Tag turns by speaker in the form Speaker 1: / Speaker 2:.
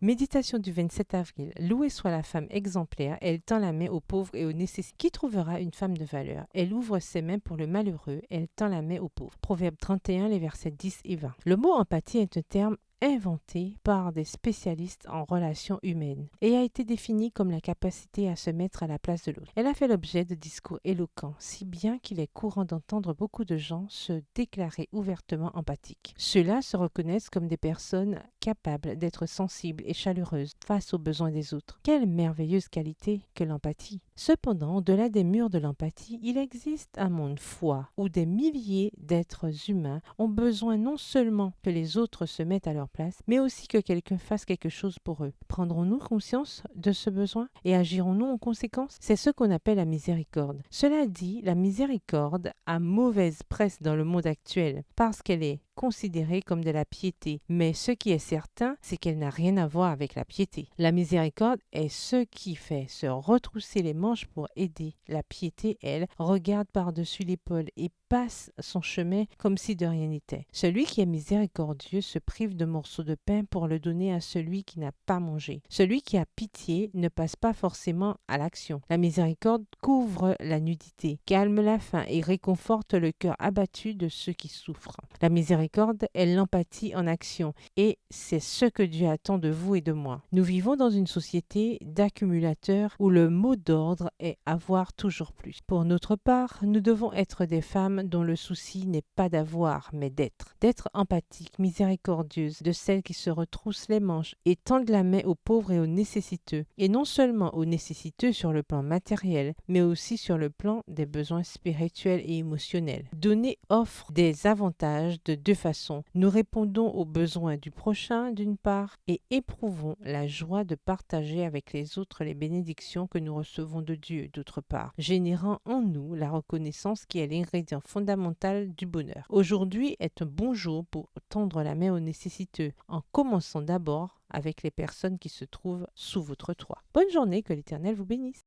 Speaker 1: Méditation du 27 avril. Louée soit la femme exemplaire, elle tend la main aux pauvres et aux nécessités. Qui trouvera une femme de valeur? Elle ouvre ses mains pour le malheureux, elle tend la main aux pauvres. Proverbe 31, les versets 10 et 20. Le mot empathie est un terme inventé par des spécialistes en relations humaines et a été définie comme la capacité à se mettre à la place de l'autre. Elle a fait l'objet de discours éloquents, si bien qu'il est courant d'entendre beaucoup de gens se déclarer ouvertement empathiques. Ceux-là se reconnaissent comme des personnes capables d'être sensibles et chaleureuses face aux besoins des autres. Quelle merveilleuse qualité que l'empathie! Cependant, au-delà des murs de l'empathie, il existe un monde froid où des milliers d'êtres humains ont besoin non seulement que les autres se mettent à leur place, mais aussi que quelqu'un fasse quelque chose pour eux. Prendrons-nous conscience de ce besoin et agirons-nous en conséquence? C'est ce qu'on appelle la miséricorde. Cela dit, la miséricorde a mauvaise presse dans le monde actuel parce qu'elle est considérée comme de la piété. Mais ce qui est certain, c'est qu'elle n'a rien à voir avec la piété. La miséricorde est ce qui fait se retrousser les manches pour aider. La piété, elle, regarde par-dessus l'épaule et passe son chemin comme si de rien n'était. Celui qui est miséricordieux se prive de morceaux de pain pour le donner à celui qui n'a pas mangé. Celui qui a pitié ne passe pas forcément à l'action. La miséricorde couvre la nudité, calme la faim et réconforte le cœur abattu de ceux qui souffrent. La miséricorde est l'empathie en action et c'est ce que Dieu attend de vous et de moi. Nous vivons dans une société d'accumulateurs où le mot d'ordre est avoir toujours plus. Pour notre part, nous devons être des femmes dont le souci n'est pas d'avoir, mais d'être. D'être empathique, miséricordieuse, de celles qui se retroussent les manches et tendent la main aux pauvres et aux nécessiteux. Et non seulement aux nécessiteux sur le plan matériel, mais aussi sur le plan des besoins spirituels et émotionnels. Donner offre des avantages de deux façons. Nous répondons aux besoins du prochain d'une part et éprouvons la joie de partager avec les autres les bénédictions que nous recevons de Dieu d'autre part, générant en nous la reconnaissance qui est l'ingrédient fondamental du bonheur. Aujourd'hui est un bon jour pour tendre la main aux nécessiteux, en commençant d'abord avec les personnes qui se trouvent sous votre toit. Bonne journée, que l'Éternel vous bénisse.